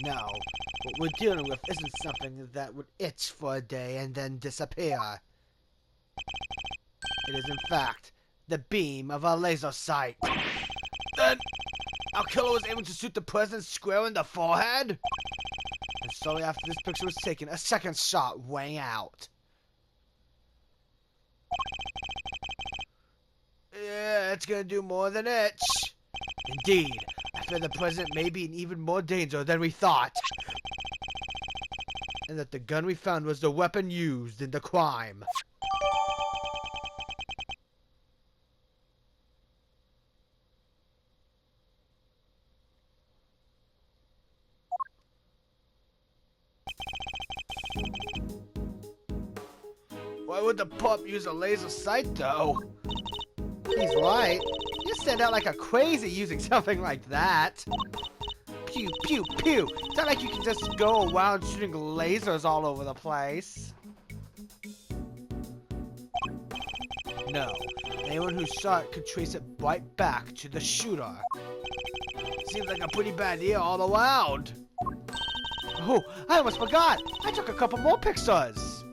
No, what we're dealing with isn't something that would itch for a day and then disappear. It is, in fact, the beam of a laser sight. Then, our killer was able to shoot the president square in the forehead? And shortly after this picture was taken, a second shot rang out. Yeah, it's gonna do more than itch. Indeed, I fear the president may be in even more danger than we thought. And that the gun we found was the weapon used in the crime. Why would the pup use a laser sight, though? He's right. You stand out like a crazy using something like that. Pew, pew, pew. It's not like you can just go around shooting lasers all over the place. No. Anyone who shot could trace it right back to the shooter. Seems like a pretty bad deal all around. Oh, I almost forgot. I took a couple more pictures.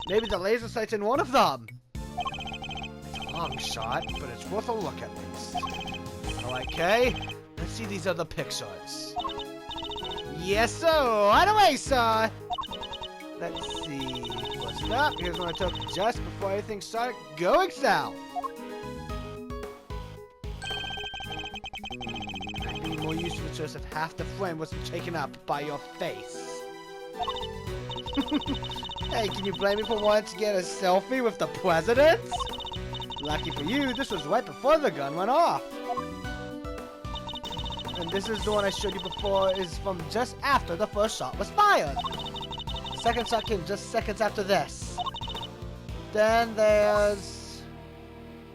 Maybe the laser sight's in one of them. It's a long shot, but it's worth a look at least. Alright, Kay. Let's see these other pictures. Yes, sir. Right away, sir. Let's see. What's up? Here's one I took just before everything started going south. I'd be more useful to us if half the frame wasn't taken up by your face. Hey, can you blame me for wanting to get a selfie with the president? Lucky for you, this was right before the gun went off. And this is the one I showed you before, is from just after the first shot was fired. The second shot came just seconds after this. Then there's...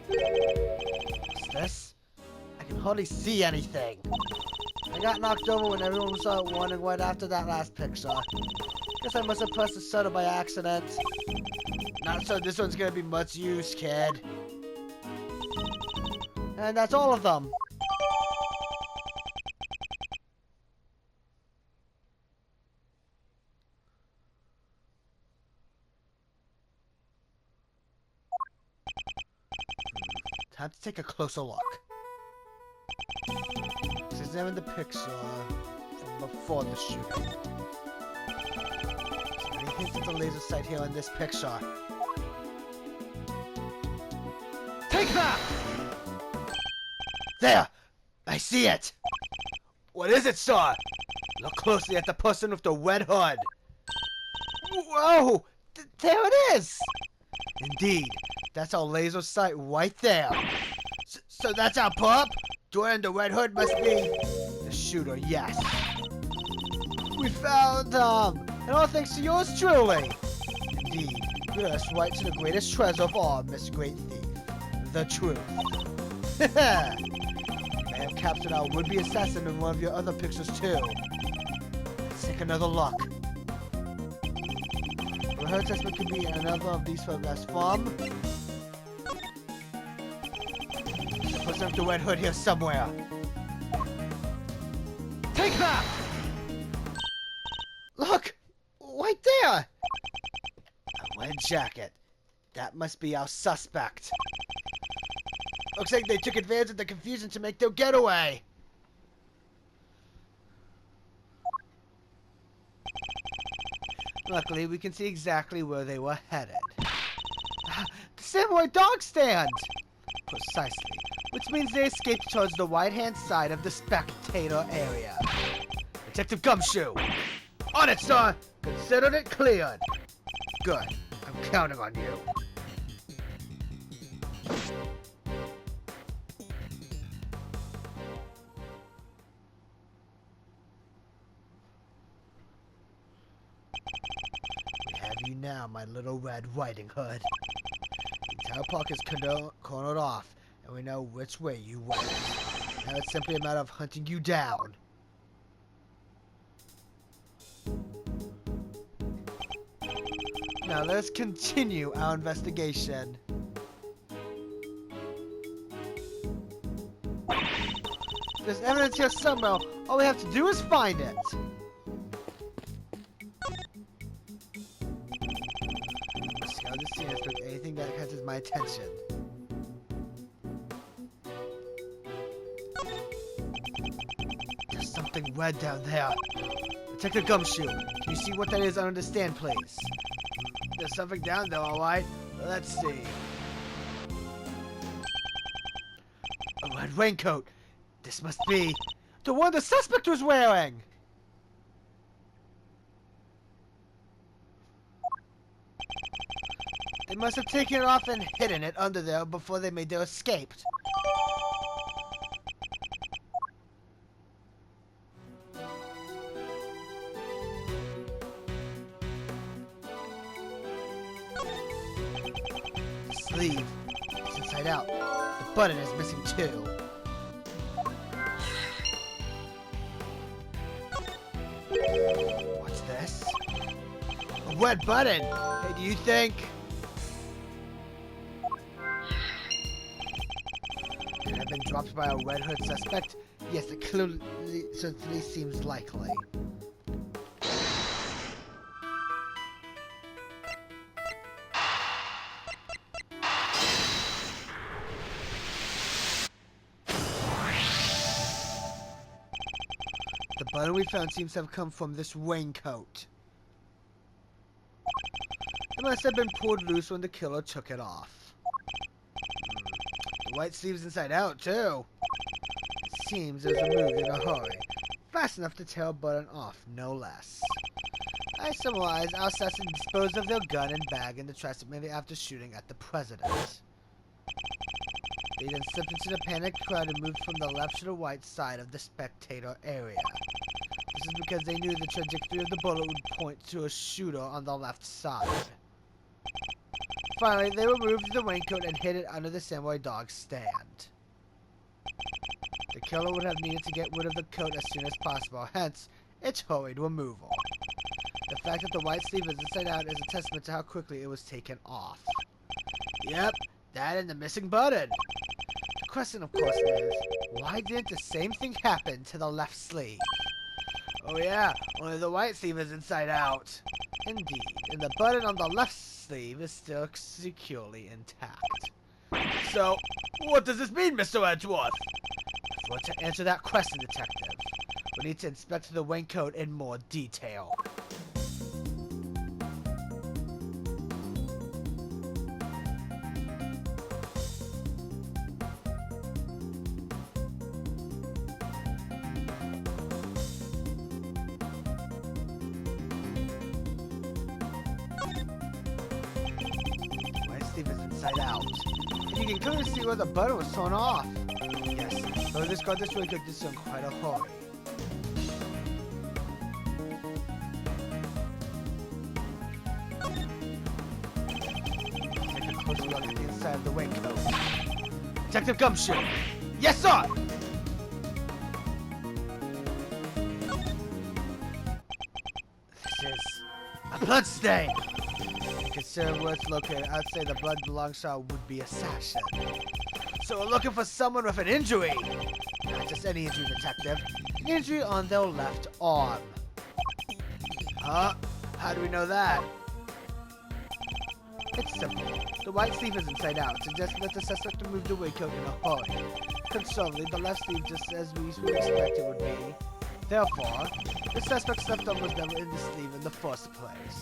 What's this? I can hardly see anything. I got knocked over when everyone started wondering right after that last picture. Guess I must have pressed the shutter by accident. Not sure this one's gonna be much use, kid. And that's all of them. Time to take a closer look. Let's examine the picture from before the shooting. Any hints at the laser sight here in this picture? Take that! There! I see it! What is it, sir? Look closely at the person with the red hood. Whoa! There it is! Indeed, that's our laser sight right there. So that's our pup? Dwayne the red hood must be the shooter, yes. We found them! And all thanks to yours truly. Indeed, you led us right to the greatest treasure of all, Miss Great Thief. The truth. I have captured our would-be assassin in one of your other pictures too. Let's take another look. Well, her testament could be in another of these photographs from... The person with the red hood here somewhere. Take that! Look! Right there! A red jacket. That must be our suspect. Looks like they took advantage of the confusion to make their getaway. Luckily, we can see exactly where they were headed. The samurai dog stand! Precisely. Which means they escaped towards the right-hand side of the spectator area. Detective Gumshoe! On it, sir! Considered it cleared. Good. I'm counting on you. We have you now, my little Red Riding Hood. The entire park is cornered off, and we know which way you went. Now it's simply a matter of hunting you down. Now let's continue our investigation. There's evidence here somewhere. All we have to do is find it. Scout the scene and expect anything that catches my attention. There's something red down there. Detective Gumshoe, can you see what that is under the stand, please? There's something down there, alright? Let's see. A red raincoat. This must be the one the suspect was wearing! They must have taken it off and hidden it under there before they made their escape. The sleeve is inside out. The button is missing too. What's this? A red button! Hey, do you think? It had been dropped by a red hood suspect? Yes, it clearly certainly seems likely. The button we found seems to have come from this raincoat. It must have been pulled loose when the killer took it off. The white sleeve's inside out, too. It seems it was removed in a hurry. Fast enough to tear a button off, no less. I summarize, our assassin disposed of their gun and bag in the trash immediately after shooting at the president. They then slipped into the panicked crowd and moved from the left to the right side of the spectator area. This is because they knew the trajectory of the bullet would point to a shooter on the left side. Finally, they removed the raincoat and hid it under the samurai dog stand. The killer would have needed to get rid of the coat as soon as possible, hence its hurried removal. The fact that the white sleeve is inside out is a testament to how quickly it was taken off. Yep, that and the missing button. The question, of course, is, why didn't the same thing happen to the left sleeve? Oh yeah, only the white sleeve is inside out. Indeed, and the button on the left sleeve is still securely intact. So, what does this mean, Mr. Edgeworth? Before to answer that question, Detective, we need to inspect the raincoat in more detail. Is inside out. And you can clearly see where the button was torn off. Yes, so this got this raincoat this in quite a hurry. Take a closer look at the inside of the raincoat. Detective Gumshoe! Yes, sir! This is a blood stain! Consider where it's located. I'd say the blood belongs to our would-be assassin. So we're looking for someone with an injury. Not just any injury, Detective. An injury on their left arm. Huh? How do we know that? It's simple. The white sleeve is inside out, suggesting that the suspect removed the raincoat in a hurry. Conservatively, the left sleeve just as we would expect it would be. Therefore, the suspect's left arm was never in the sleeve in the first place.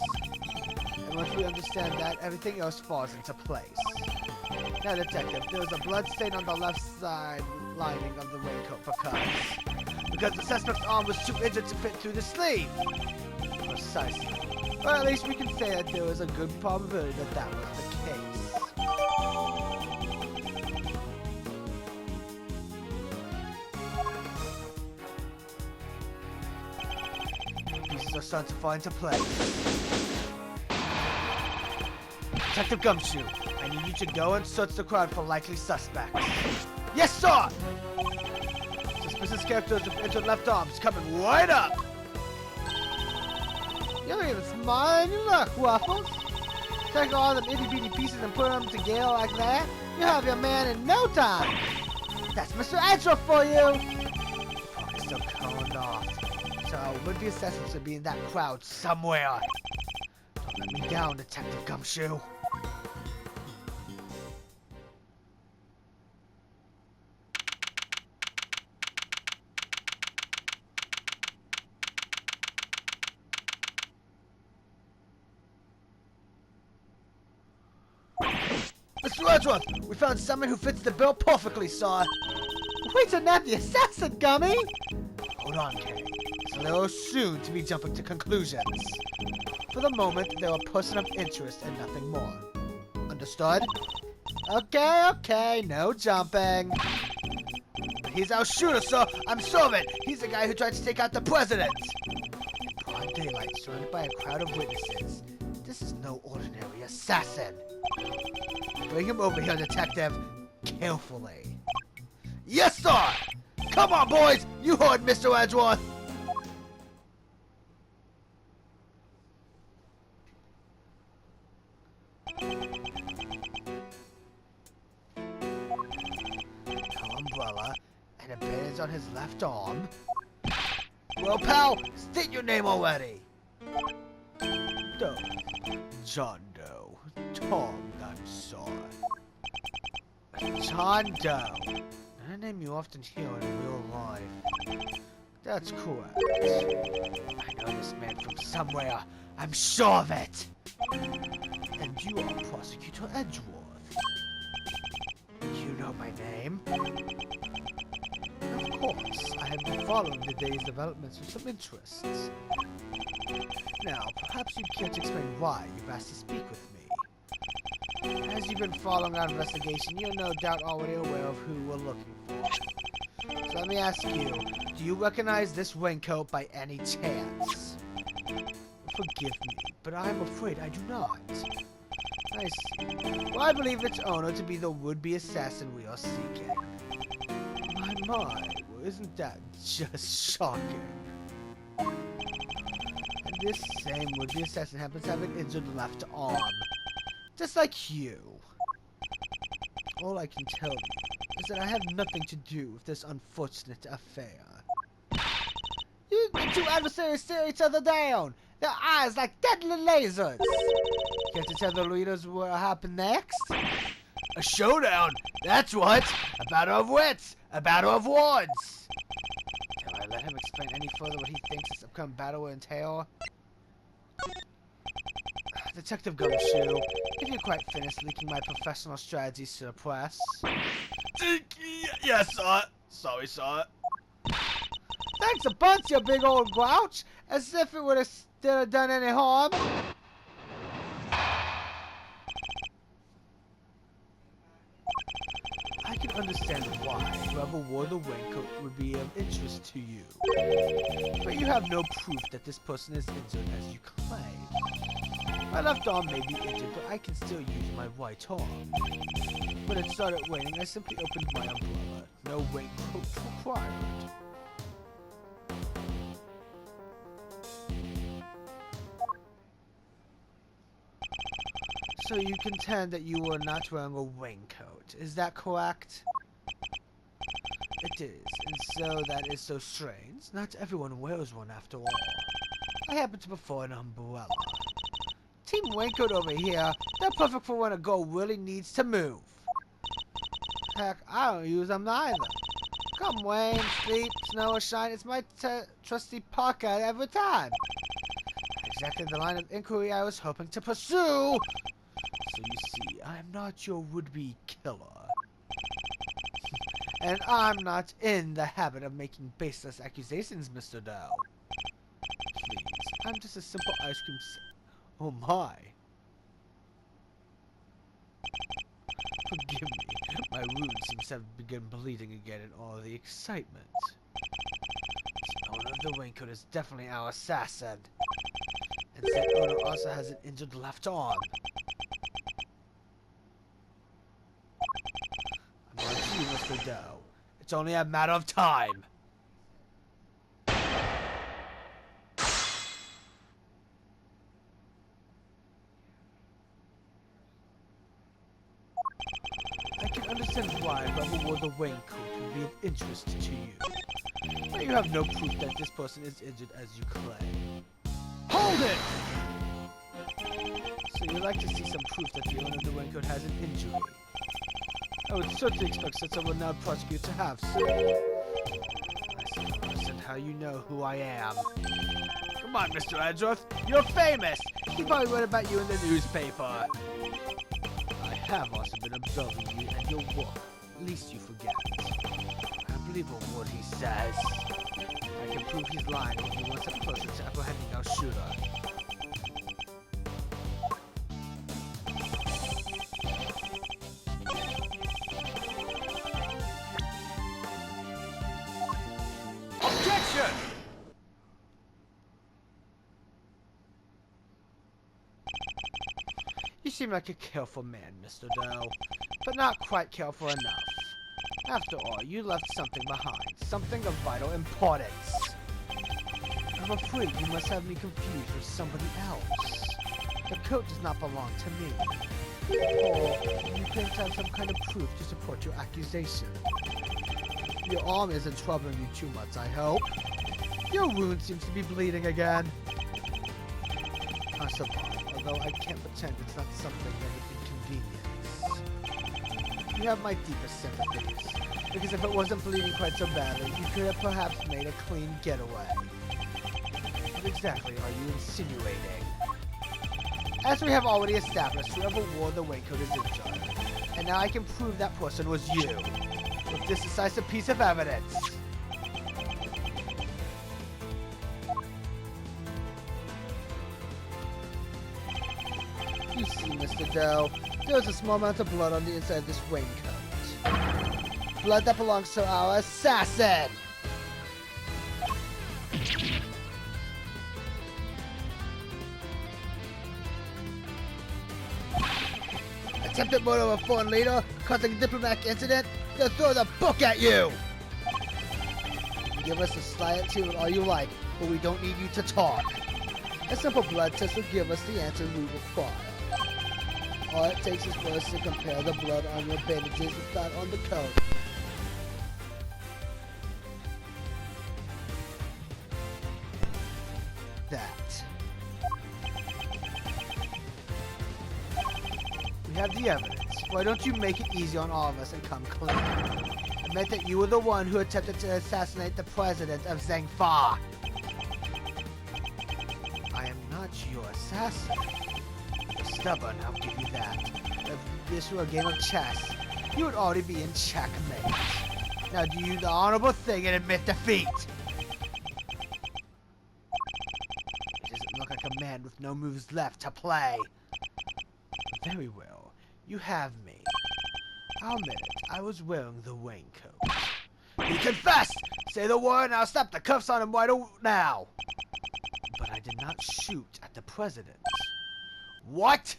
And once we understand that, everything else falls into place. Now, Detective, there was a blood stain on the left side lining of the raincoat because the suspect's arm was too injured to fit through the sleeve. Precisely. Or at least we can say that there was a good probability that that was the case. Pieces are starting to fall into place. Detective Gumshoe, I need you to go and search the crowd for likely suspects. Yes, sir! Suspicious characters with injured left arms coming right up! You ever even smile and you look, Waffles? Take all them itty-bitty pieces and put them together like that, you have your man in no time! That's Mr. Edgeworth for you! still cooled off. So would-be assassins should be in that crowd somewhere. Don't let me down, Detective Gumshoe. Mr. Edgeworth, we found someone who fits the bill perfectly, sir. Wait to nab the assassin, Gummy! Hold on, Kay. It's a little soon to be jumping to conclusions. For the moment, they're a person of interest and nothing more. Understood? Okay, no jumping. He's our shooter, sir. I'm sure of it. He's the guy who tried to take out the president. In broad daylight, surrounded by a crowd of witnesses. This is no ordinary assassin. Bring him over here, Detective. Carefully. Yes, sir! Come on, boys! You heard Mr. Edgeworth! No umbrella, and a bandage on his left arm. Well, pal, state your name already! Doe. John Doe. Tom, I'm sorry. John Doe. Not a name you often hear in real life. That's correct. I know this man from somewhere. I'm sure of it. And you are Prosecutor Edgeworth. You know my name? Of course. I have been following the day's developments with some interest. Now, perhaps you'd care to explain why you've asked to speak with me. As you've been following our investigation, you're no doubt already aware of who we're looking for. So let me ask you, do you recognize this raincoat by any chance? Forgive me, but I'm afraid I do not. I see. Well, I believe its owner to be the would-be assassin we are seeking. My, well, isn't that just shocking? And this same would-be assassin happens to have an injured left arm. Just like you. All I can tell you is that I have nothing to do with this unfortunate affair. You two adversaries stare each other down, their eyes like deadly lasers. Care to tell the readers what will happen next? A showdown, that's what! A battle of wits, a battle of words! Shall I let him explain any further what he thinks this upcoming battle will entail? Detective Gumshoe, have you quite finished leaking my professional strategies to the press? Yes, sir. Sorry, sir. Thanks a bunch, you big old grouch. As if it would have still done any harm. I can understand why whoever wore the raincoat would be of interest to you. But you have no proof that this person is injured as you claim. My left arm may be injured, but I can still use my right arm. When it started raining, I simply opened my umbrella. No raincoat required. So you contend that you were not wearing a raincoat, is that correct? It is, and so that is so strange. Not everyone wears one after all. I happen to prefer an umbrella. Team Raincoat over here, they're perfect for when a girl really needs to move. Heck, I don't use them neither. Come rain, sleet, snow, or shine, it's my trusty parka every time. Exactly the line of inquiry I was hoping to pursue. So you see, I am not your would-be killer. And I'm not in the habit of making baseless accusations, Mr. Doe. Please, I'm just a simple ice cream oh my. Forgive me, my wound seems to have begun bleeding again in all the excitement. The owner of the raincoat is definitely our assassin. And that owner also has an injured left arm. I'm on to you, Mr. Doe. It's only a matter of time. I can understand why whoever wore the raincoat would be of interest to you. But you have no proof that this person is injured as you claim. Hold it! So you'd like to see some proof that the owner of the raincoat has an injury. I would certainly expect such someone now prosecute to have so. I still don't understand how you know who I am. Come on, Mr. Edgeworth, you're famous! He probably read about you in the newspaper. I have also been observing you and your work. Least you forget. I believe a word he says. I can prove he's lying if he wants a closer to apprehending our shooter. Objection! You seem like a careful man, Mr. Doe, but not quite careful enough. After all, you left something behind, something of vital importance. I'm afraid you must have me confused with somebody else. The coat does not belong to me. Or you claim to have some kind of proof to support your accusation. Your arm isn't troubling you too much, I hope. Your wound seems to be bleeding again. I survive, although I can't pretend it's not something that would inconvenience. You have my deepest sympathies, because if it wasn't bleeding quite so badly, you could have perhaps made a clean getaway. What exactly are you insinuating? As we have already established, whoever wore the raincoat is injured, and now I can prove that person was you, with this decisive piece of evidence. You see, Mr. Doe, there's a small amount of blood on the inside of this raincoat. Blood that belongs to our assassin! Attempted murder of a foreign leader, causing a diplomatic incident, they'll throw the book at you! You can give us a sly attitude all you like, but we don't need you to talk. A simple blood test will give us the answer we require. All it takes is for us to compare the blood on your bandages with that on the coat. That. We have the evidence. Why don't you make it easy on all of us and come clean? Admit that you were the one who attempted to assassinate the president of Zhengfa. I am not your assassin. You're stubborn, I'll give you that. If this were a game of chess, you would already be in checkmate. Now do the honorable thing and admit defeat. It doesn't look like a man with no moves left to play. Very well. You have me. I'll admit it. I was wearing the raincoat. You confess! Say the word and I'll slap the cuffs on him right now. But I did not shoot at the president. What?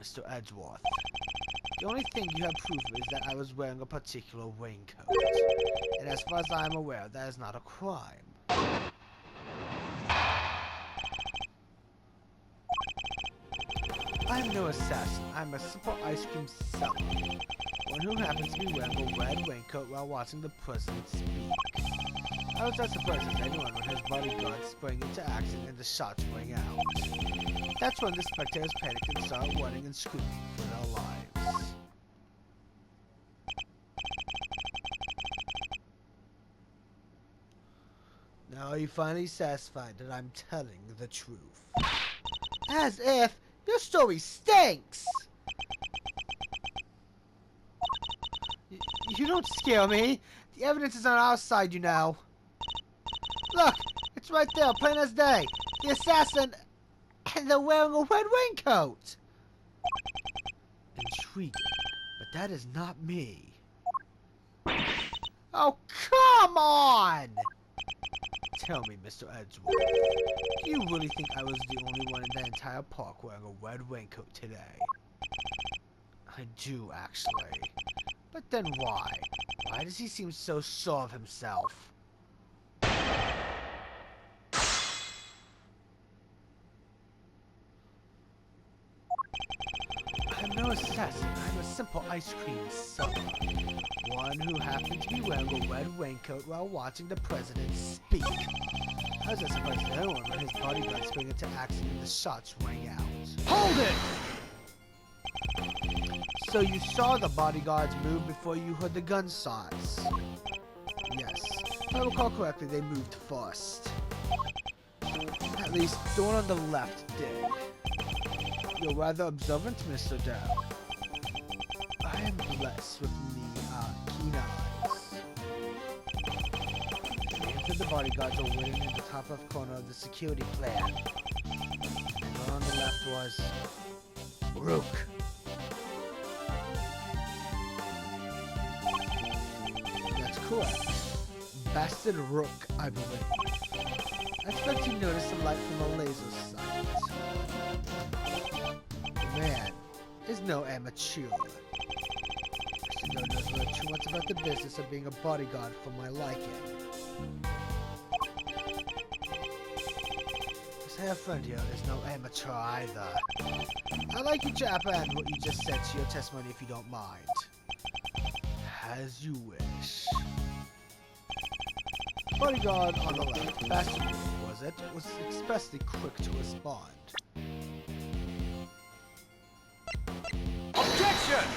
Mr. Edgeworth. The only thing you have proof is that I was wearing a particular raincoat. And as far as I am aware, that is not a crime. I am no assassin. I'm a simple ice cream seller. One who happens to be wearing a red raincoat while watching the president speak. I was not surprised as anyone when his bodyguards sprang into action and the shots rang out. That's when the spectators panicked and started running and screaming for their lives. Now are you finally satisfied that I'm telling the truth? As if! Your story stinks! You don't scare me. The evidence is on our side, you know. Look, it's right there, plain as day. The assassin, and they're wearing a red raincoat. Intriguing, but that is not me. Oh, come on! Tell me, Mr. Edgeworth, do you really think I was the only one in the entire park wearing a red raincoat today? I do, actually. But then why? Why does he seem so sure of himself? I'm no assassin. I'm a simple ice cream seller. One who happened to be wearing a red raincoat while watching the president speak. I was not surprised at anyone when his bodyguard sprang into action and the shots rang out. Hold it! So you saw the bodyguards move before you heard the gunshots? Yes. If I recall correctly, they moved first. At least, the one on the left did. You're rather observant, Mr. Dow. I am blessed with keen eyes. The names of the bodyguards are written in the top left corner of the security plan. And the one on the left was... Rook. That's correct. Bastard Rook, I believe. I expect you noticed the light from a laser sight. The man is no amateur. Mr. Doe knows really too much about the business of being a bodyguard for my liking. This hair friend here is no amateur either. I'd like you to append what you just said to your testimony if you don't mind. As you wish. Bodyguard on the left, Bastard was it, was especially quick to respond. Objection!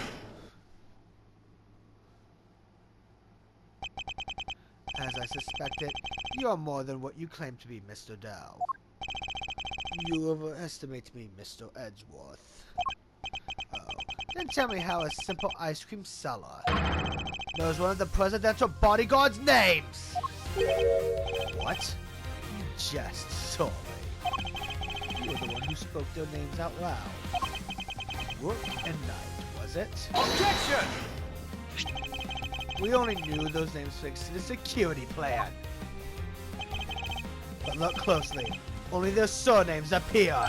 As I suspected, you are more than what you claim to be, Mr. Dow. You overestimate me, Mr. Edgeworth. Oh, then tell me how a simple ice cream seller knows one of the presidential bodyguard's names! What? You jest, sorry. You were the one who spoke their names out loud. Rook and Knight, was it? Objection! We only knew those names fixed to the security plan. But look closely. Only their surnames appear.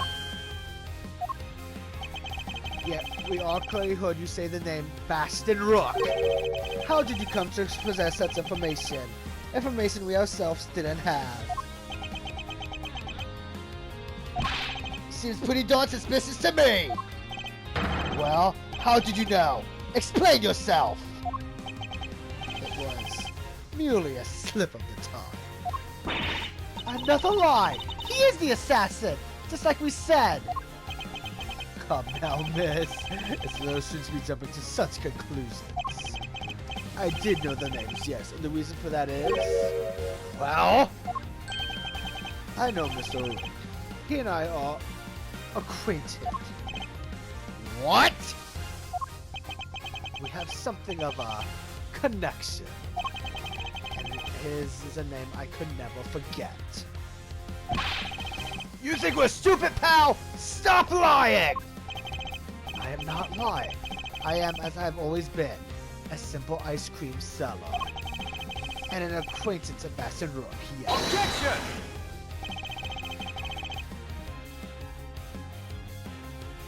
Yet, we all clearly heard you say the name Bastard Rook. How did you come to possess such information? Information we ourselves didn't have. Seems pretty darn suspicious to me! Well, how did you know? Explain yourself! It was merely a slip of the tongue. Another lie! He is the assassin! Just like we said! Come now, miss. It's no sense me jumping to such conclusions. I did know the names, yes, and the reason for that is... Well... I know Mr. Rook. He and I are... acquainted. What? We have something of a... connection. And his is a name I could never forget. You think we're stupid, pal? Stop lying! I am not lying. I am, as I've always been, a simple ice cream seller. And an acquaintance of Bastard Rook, yes. Objection!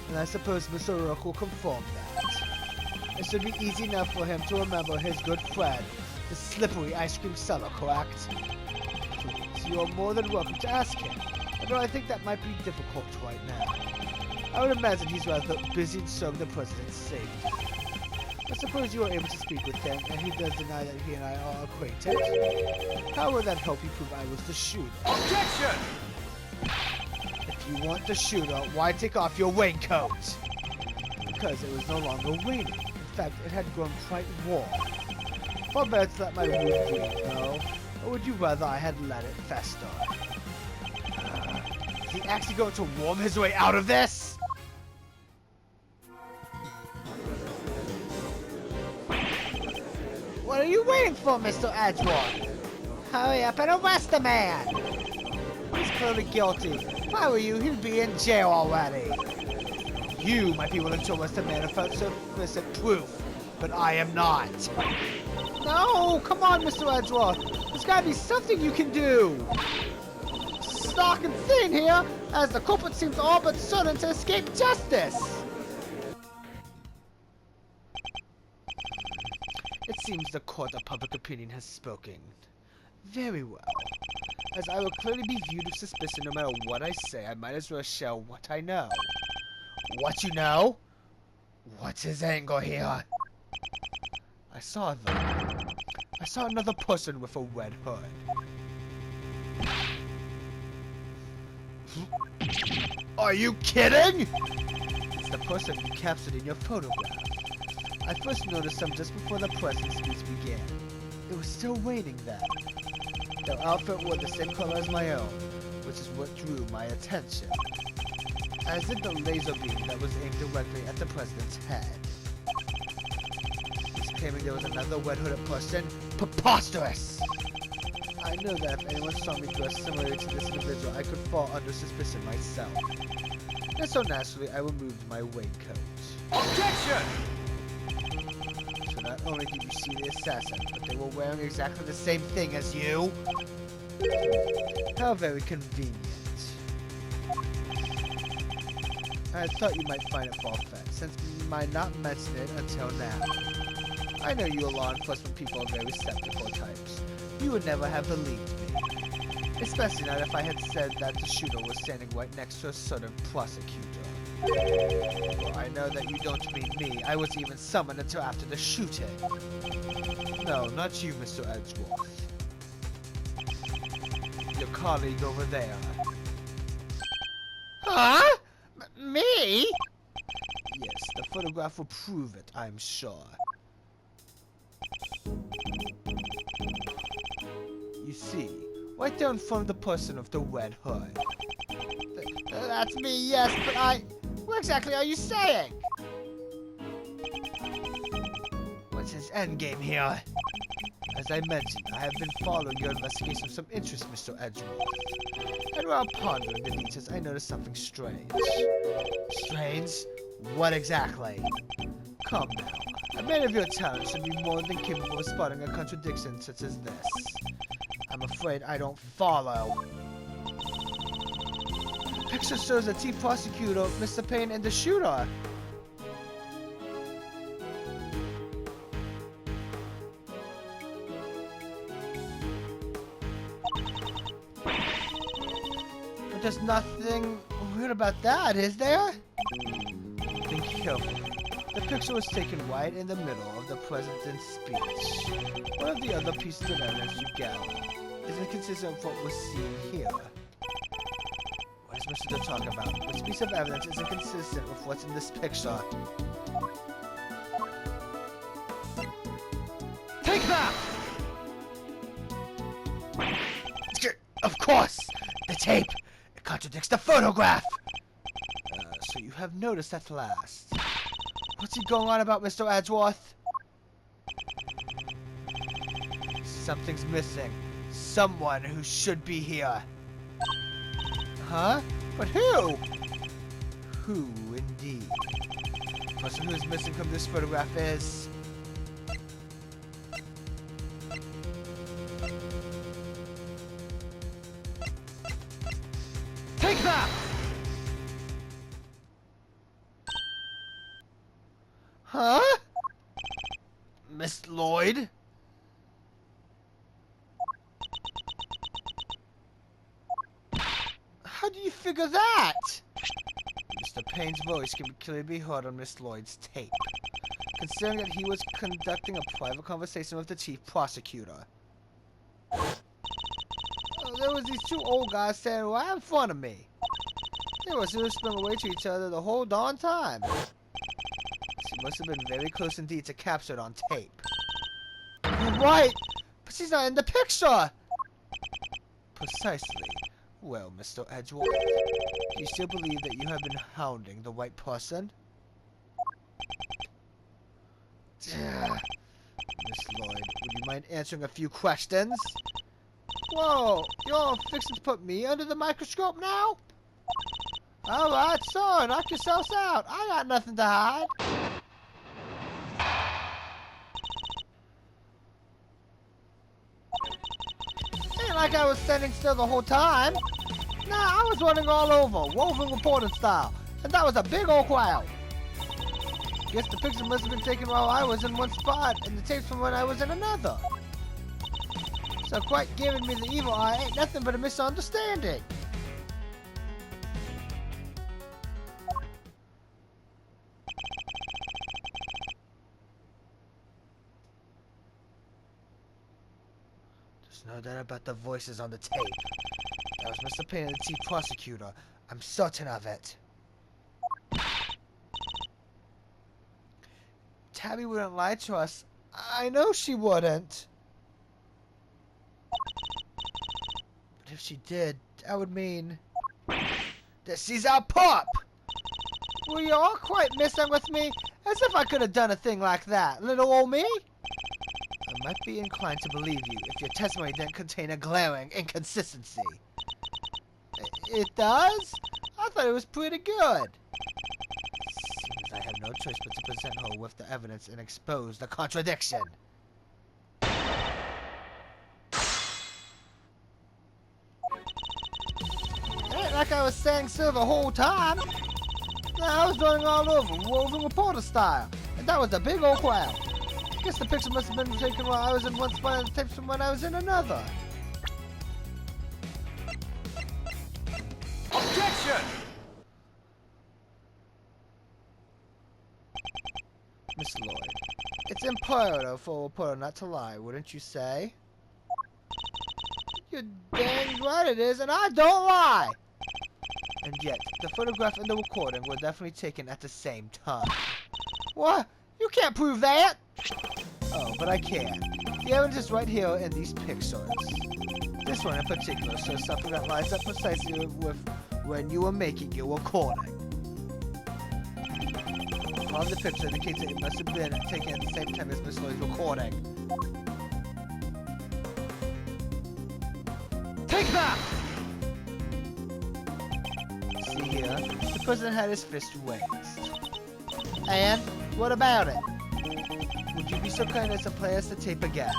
And I suppose Mr. Rook will confirm that. It should be easy enough for him to remember his good friend, the slippery ice cream seller, correct? Please, you are more than welcome to ask him. Although I think that might be difficult right now. I would imagine he's rather busy serving the president's safety. I suppose you are able to speak with him, and he does deny that he and I are acquainted. How will that help you prove I was the shooter? Objection! If you weren't the shooter, why take off your raincoat? Because it was no longer raining. In fact, it had grown quite warm. Far better to let my wound breathe, no? Or would you rather I had let it fester? Is he actually going to warm his way out of this? What are you waiting for, Mr. Edgeworth? Hurry up and arrest the man! He's clearly guilty. If I were you, he'd be in jail already. You might be willing to arrest a man without sufficient proof, but I am not. No, come on, Mr. Edgeworth. There's gotta be something you can do. Stark and thin here, as the culprit seems all but certain to escape justice. It seems the court of public opinion has spoken. Very well. As I will clearly be viewed with suspicion no matter what I say, I might as well share what I know. What you know? What's his angle here? I saw another person with a red hood. Are you kidding? It's the person you captured in your photograph. I first noticed them just before the present speech began. It was still raining then. Their outfit wore the same color as my own, which is what drew my attention. As did the laser beam that was aimed directly at the president's head. He's claiming there was another red-hooded person? Preposterous! I know that if anyone saw me dressed similarly to this individual, I could fall under suspicion myself. And so naturally, I removed my raincoat. Objection! So not only did you see the assassin, but they were wearing exactly the same thing as you? How very convenient. I thought you might find it far-fetched, since you might not mention it until now. I know you law enforcement people are very skeptical types. You would never have believed me. Especially not if I had said that the shooter was standing right next to a certain prosecutor. Well, I know that you don't mean me. I wasn't even summoned until after the shooting. No, not you, Mr. Edgeworth. Your colleague over there. Huh? Me? Yes, the photograph will prove it, I'm sure. You see, right there in front of the person with the red hood. That's me, yes, but what exactly are you saying? What's his endgame here? As I mentioned, I have been following your investigation with some interest, Mr. Edgeworth. And while pondering the details, I noticed something strange. Strange? What exactly? Come now. A man of your talent should be more than capable of spotting a contradiction such as this. I'm afraid I don't follow. The picture shows the chief prosecutor, Mr. Payne, and the shooter. But there's nothing weird about that, is there? Think carefully. The picture was taken right in the middle of the president's speech. One of the other pieces of evidence you gathered is inconsistent with what was seen here. What is Mr. to talk about? Which piece of evidence is inconsistent with what's in this picture? Take that! Of course! The tape! It contradicts the photograph! So you have noticed at last. What's he going on about, Mr. Edgeworth? Something's missing. Someone who should be here. Huh? But who? Who, indeed? The person who is missing from this photograph is... Take that! Huh? Miss Lloyd? How do you figure that? Mr. Payne's voice can clearly be heard on Miss Lloyd's tape, considering that he was conducting a private conversation with the chief prosecutor. There was these two old guys standing right in front of me. They were whispering away to each other the whole darn time. She must have been very close indeed to capture it on tape. You're right, but she's not in the picture! Precisely. Well, Mr. Edgeworth, do you still believe that you have been hounding the right person? Miss Lloyd, would you mind answering a few questions? Whoa, you're fixing to put me under the microscope now? Alright, so knock yourselves out. I got nothing to hide. Ain't like I was standing still the whole time. Nah, I was running all over, woven reporting style. And that was a big old crowd. Guess the picture must have been taken while I was in one spot, and the tapes from when I was in another. So quite giving me the evil eye ain't nothing but a misunderstanding. No doubt about the voices on the tape. That was Mr. Payne and the chief prosecutor. I'm certain of it. Tabby wouldn't lie to us. I know she wouldn't. But if she did, that would mean that she's our pup! Well, you're all quite messing with me, as if I could have done a thing like that, little old me. I might be inclined to believe you if your testimony didn't contain a glaring inconsistency. It does? I thought it was pretty good. Seems I have no choice but to present her with the evidence and expose the contradiction. Ain't like I was saying so the whole time. I was running all over, woven reporter style, and that was a big old crowd. I guess the picture must have been taken while I was in one spot and the tapes from when I was in another. Objection! Miss Lloyd, it's imperative for a reporter not to lie, wouldn't you say? You're dang right it is, and I don't lie! And yet, the photograph and the recording were definitely taken at the same time. What? You can't prove that! Oh, but I can. The evidence is right here in these pictures. This one in particular shows something that lines up precisely with when you were making your recording. On the picture indicates that it must have been taken at the same time as Miss Lloyd's recording. Take that! See here, the president had his fist raised. And what about it? Would you be so kind as to play us the tape again?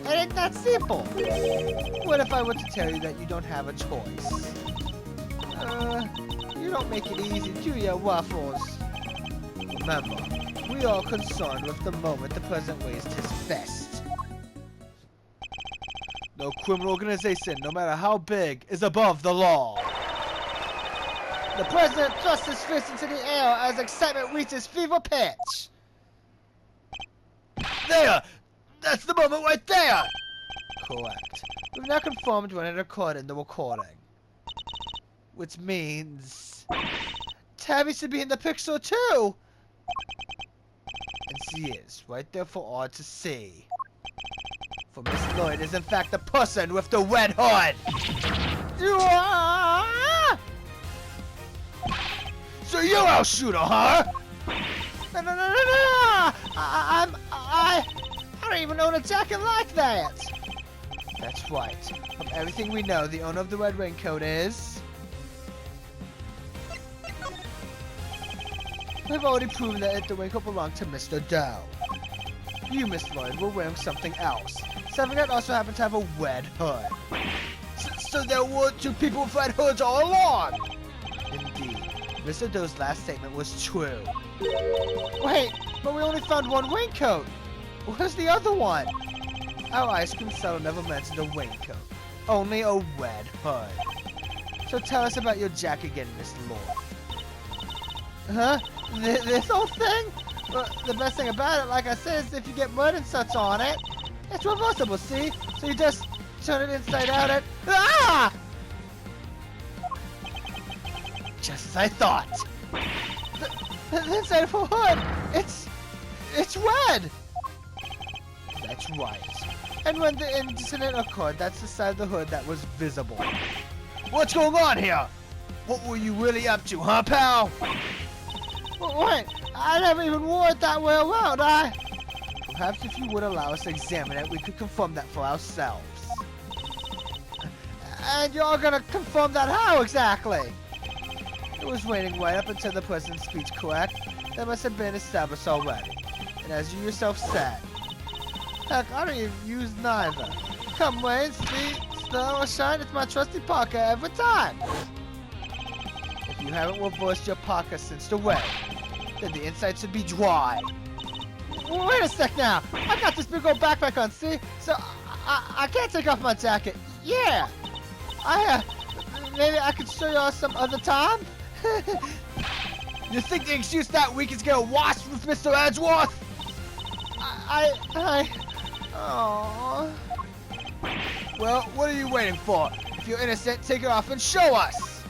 It ain't that simple. What if I were to tell you that you don't have a choice? You don't make it easy, do ya, Waffles? Remember, we are concerned with the moment the president raised his fist. No criminal organization, no matter how big, is above the law. The president thrusts his fist into the air as excitement reaches fever pitch. There! That's the moment right there! Correct. We've now confirmed when it occurred in the recording. Which means... Tabby should be in the picture too! And she is, right there for all to see. For Miss Lloyd is in fact the person with the red hood! So you're our shooter, huh? No! I don't even own a jacket like that! That's right. From everything we know, the owner of the red raincoat is... We've already proven that the raincoat belonged to Mr. Doe. You, Miss Lloyd, were wearing something else. Something that also happened to have a red hood. So there were two people with red hoods all along! Indeed. Mr. Doe's last statement was true. Wait, but we only found one raincoat! Where's the other one? Our ice cream seller never mentioned a raincoat. Only a red hood. So tell us about your jacket again, Miss Lloyd. Huh? This whole thing? Well, the best thing about it, like I said, is if you get mud and such on it, it's reversible, see? So you just turn it inside out and... Ah! Just as I thought. The inside of her hood, it's red! That's right. And when the incident occurred, that's the side of the hood that was visible. What's going on here? What were you really up to, huh, pal? Wait, I never even wore it that way around, Perhaps if you would allow us to examine it, we could confirm that for ourselves. And you're gonna confirm that how exactly? It was raining right up until the president's speech, correct? That must have been established already. And as you yourself said, heck, I don't even use neither. Come rain, sleet, snow, or shine, it's my trusty parka every time. If you haven't reversed your parka since the rain, then the inside should be dry. Wait a sec now. I got this big old backpack on, see? So I can't take off my jacket. Yeah. Maybe I could show y'all some other time? You think the excuse that week is gonna wash with Mr. Edgeworth? Aww. Well, what are you waiting for? If you're innocent, take it off and show us!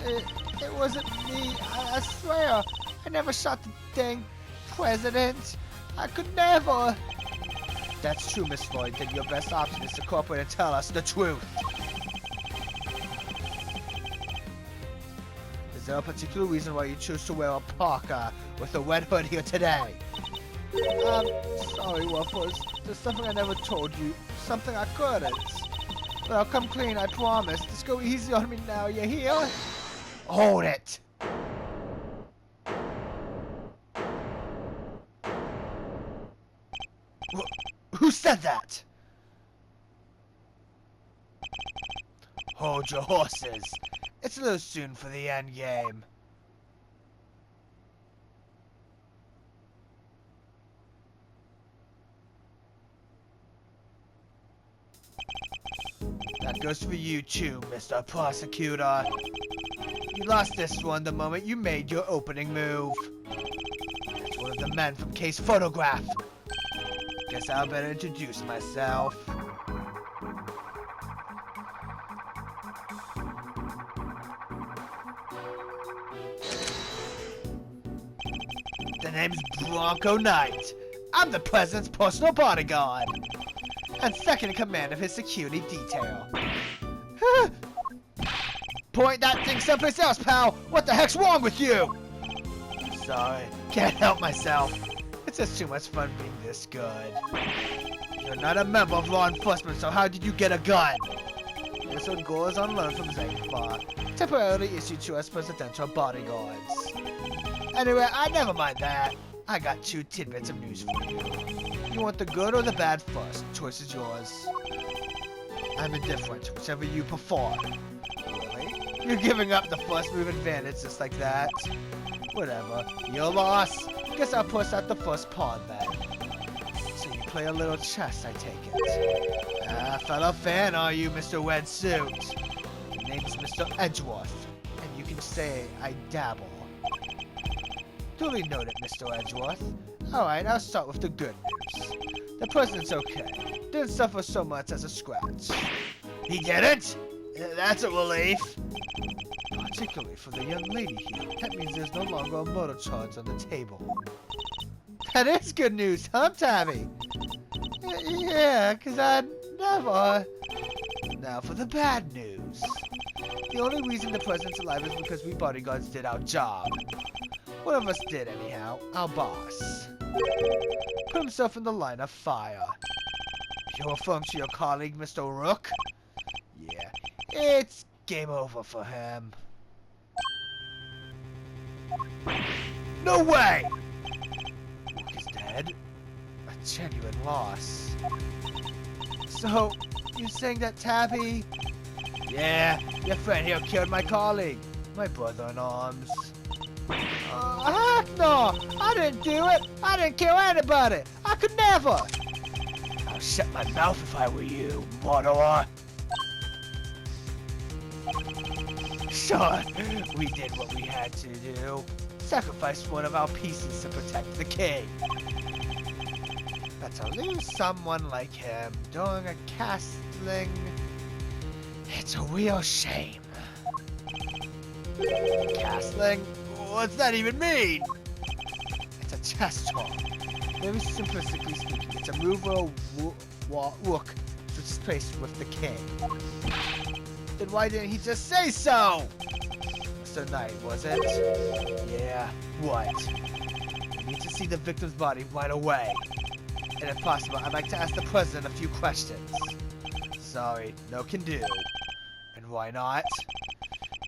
It wasn't me. I swear. I never shot the dang president. I could never. That's true, Miss Floyd. Then your best option is to cooperate and tell us the truth. Is there a particular reason why you choose to wear a parka with a red hood here today? Sorry, Waffles. There's something I never told you. Something I couldn't. But I'll come clean, I promise. Just go easy on me now, you hear? Hold it! Who said that? Hold your horses. It's a little soon for the end game. That goes for you too, Mr. Prosecutor. You lost this one the moment you made your opening move. That's one of the men from Case Photograph. Guess I'll better introduce myself. The name's Bronco Knight. I'm the president's personal bodyguard and second in command of his security detail. Point that thing someplace else, pal! What the heck's wrong with you? Sorry, can't help myself. It's just too much fun being this good. You're not a member of law enforcement, so how did you get a gun? This one goes on loan from Zangfa, temporarily issued to us presidential bodyguards. Anyway, never mind that. I got 2 tidbits of news for you. You want the good or the bad first? Choice is yours. I'm indifferent, whichever you prefer. Really? You're giving up the first move advantage just like that? Whatever. Your loss. Guess I'll push out the first pawn then. So you play a little chess, I take it. Fellow fan, are you, Mr. Red Suit? Your name's Mr. Edgeworth, and you can say I dabble. Duly noted, Mr. Edgeworth. Alright, I'll start with the good news. The president's okay. Didn't suffer so much as a scratch. He didn't? That's a relief. Particularly for the young lady here. That means there's no longer a murder charge on the table. That is good news, huh, Tabby? Yeah, 'cause I'd never... Now for the bad news. The only reason the president's alive is because we bodyguards did our job. One of us did, anyhow. Our boss. Put himself in the line of fire. You're referring to your colleague, Mr. Rook? Yeah, it's game over for him. No way! Rook is dead? A genuine loss. So, you're saying that Tabby... Yeah, your friend here killed my colleague. My brother-in-arms. Heck no! I didn't do it! I didn't kill anybody! I could never! I'll shut my mouth if I were you, murderer! Sure, we did what we had to do. Sacrificed one of our pieces to protect the king. But to lose someone like him during a castling... It's a real shame. Castling? What's that even mean? It's a chess talk. Very simplistically speaking, it's a move where a rook switches place with the king. Then why didn't he just say so? Mr. Knight, was it? Yeah, what? We need to see the victim's body right away. And if possible, I'd like to ask the president a few questions. Sorry, no can do. And why not?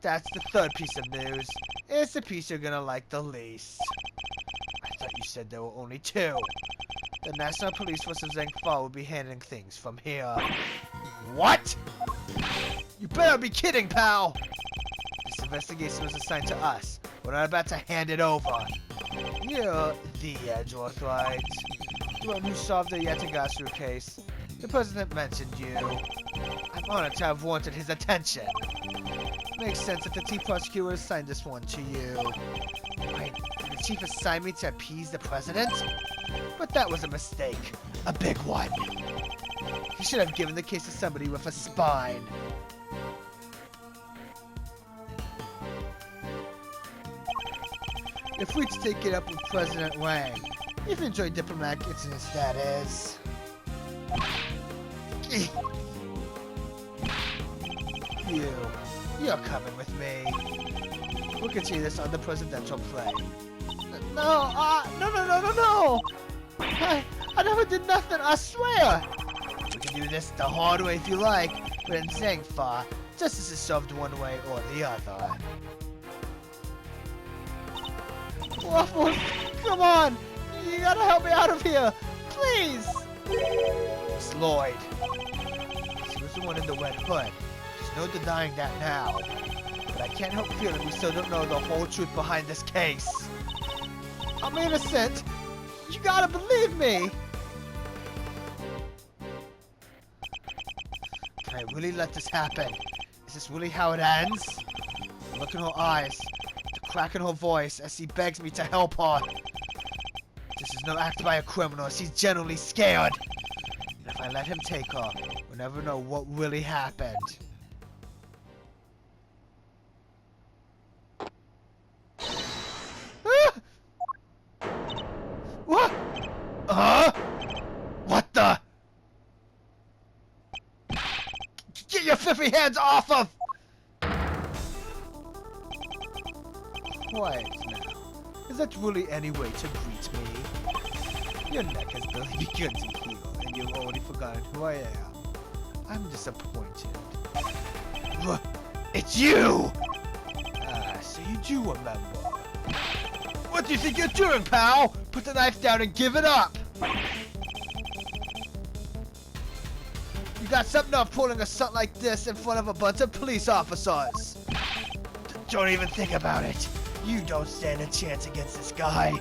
That's the third piece of news. It's the piece you're gonna like the least. I thought you said there were only 2. The National Police Force of Zangfa will be handling things from here. What? You better be kidding, pal! This investigation was assigned to us. We're not about to hand it over. You're the Edgeworth, right? The one who solved the Yatagasu case. The president mentioned you. I'm honored to have wanted his attention. Makes sense that the chief prosecutor assigned this one to you. Wait, did the chief assign me to appease the president? But that was a mistake. A big one. He should have given the case to somebody with a spine. You're free to take it up with President Wang. If you enjoy diplomatic incidents, that is. You're coming with me. We'll continue this on the presidential plane. No. I never did nothing, I swear. We can do this the hard way if you like, but in Zangfa, justice is served one way or the other. Waffles, come on! You gotta help me out of here! Please! It's Lloyd. He was the one in the red hood. There's no denying that now. But I can't help feeling we still don't know the whole truth behind this case. I'm innocent! You gotta believe me! Can I really let this happen? Is this really how it ends? Look in her eyes. Crack in her voice as she begs me to help her. This is no act by a criminal. She's genuinely scared. And if I let him take her, we'll never know what really happened. What? What the? Get your filthy hands off of! Quiet now. Is that really any way to greet me? Your neck has barely begun to heal, and you've already forgotten who I am. I'm disappointed. It's you! Ah, so you do remember. What do you think you're doing, pal? Put the knife down and give it up! You got something up pulling a stunt like this in front of a bunch of police officers. Don't even think about it. You don't stand a chance against this guy.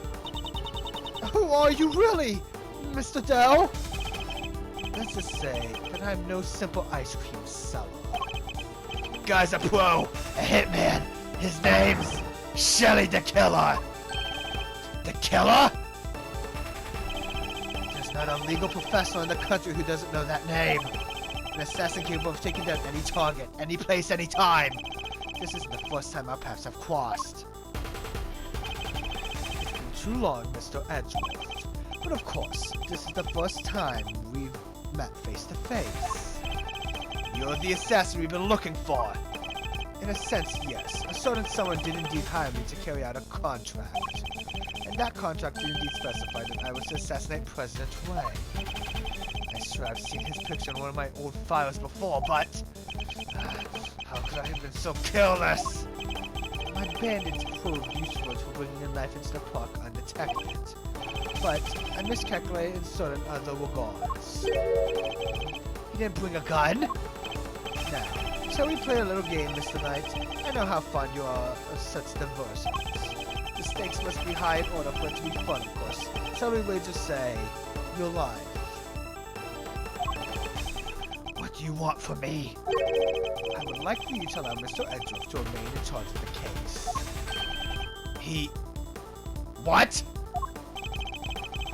Who are you really, Mr. Dell? Let's just say that I'm no simple ice cream seller. Guy's a pro, a hitman. His name's Shelly the Killer. The Killer? There's not a legal professional in the country who doesn't know that name. An assassin capable of taking down any target, any place, any time. This isn't the first time our paths have crossed. It's been too long, Mr. Edgeworth. But of course, this is the first time we've met face to face. You're the assassin we've been looking for. In a sense, yes. A certain someone did indeed hire me to carry out a contract. And that contract did indeed specify that I was to assassinate President Wang. I swear I've seen his picture in one of my old files before, but... how could I have been so careless? My bandits proved useful for bringing a knife into the park undetected. But I miscalculated in certain other regards. He didn't bring a gun? Now, shall we play a little game, Mr. Knight? I know how fond you are of such diversions. The stakes must be high in order for it to be fun, of course. Shall we wager say, your life? What do you want from me? I would like for you to allow Mr. Edgeworth to remain in charge of the case. What?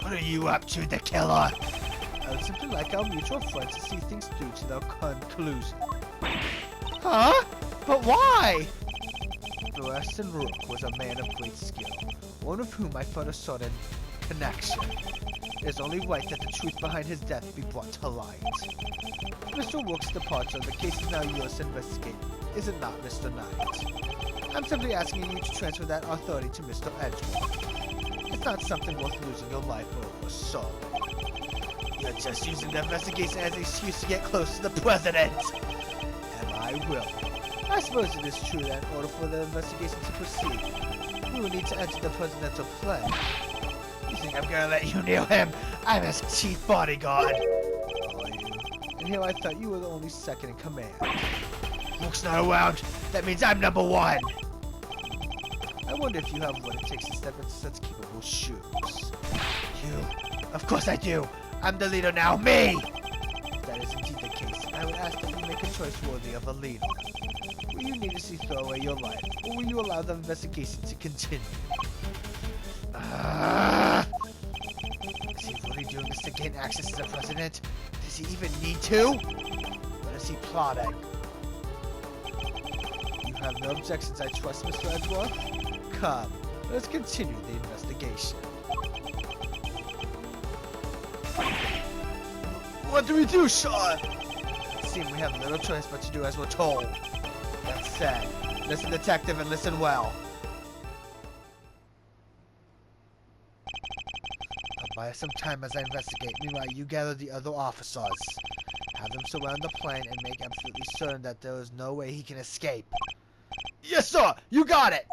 What are you up to, the Killer? I would simply like our mutual friends to see things through to their conclusion. Huh? But why? Thorsten Rook was a man of great skill, one of whom I felt a certain connection. It is only right that the truth behind his death be brought to light. Mr. Rook's departure, the case is now yours to investigate, is it not, Mr. Knight? I'm simply asking you to transfer that authority to Mr. Edgeworth. It's not something worth losing your life over, so... You're just using the investigation as an excuse to get close to the President! And I will. I suppose it is true that in order for the investigation to proceed, we will need to enter the presidential plane. You think I'm gonna let you near him? I'm his chief bodyguard! Are you? And here I thought you were the only second in command. Rook's not around. That means I'm number one! I wonder if you have what it takes to step into such capable shoes. You? Of course I do! I'm the leader now, me! If that is indeed the case, I would ask that you make a choice worthy of a leader. Will you need to see throw away your life, or will you allow the investigation to continue? Is he really doing this to gain access to the president? Does he even need to? What is he plotting? You have no objections, I trust, Mr. Edgeworth? Come, let's continue the investigation. What do we do, Sean? It seems we have little choice but to do as we're told. That said, listen, detective, and listen well. I'll buy some time as I investigate. Meanwhile, you gather the other officers. Have them surround the plane and make absolutely certain that there is no way he can escape. Yes, sir! You got it!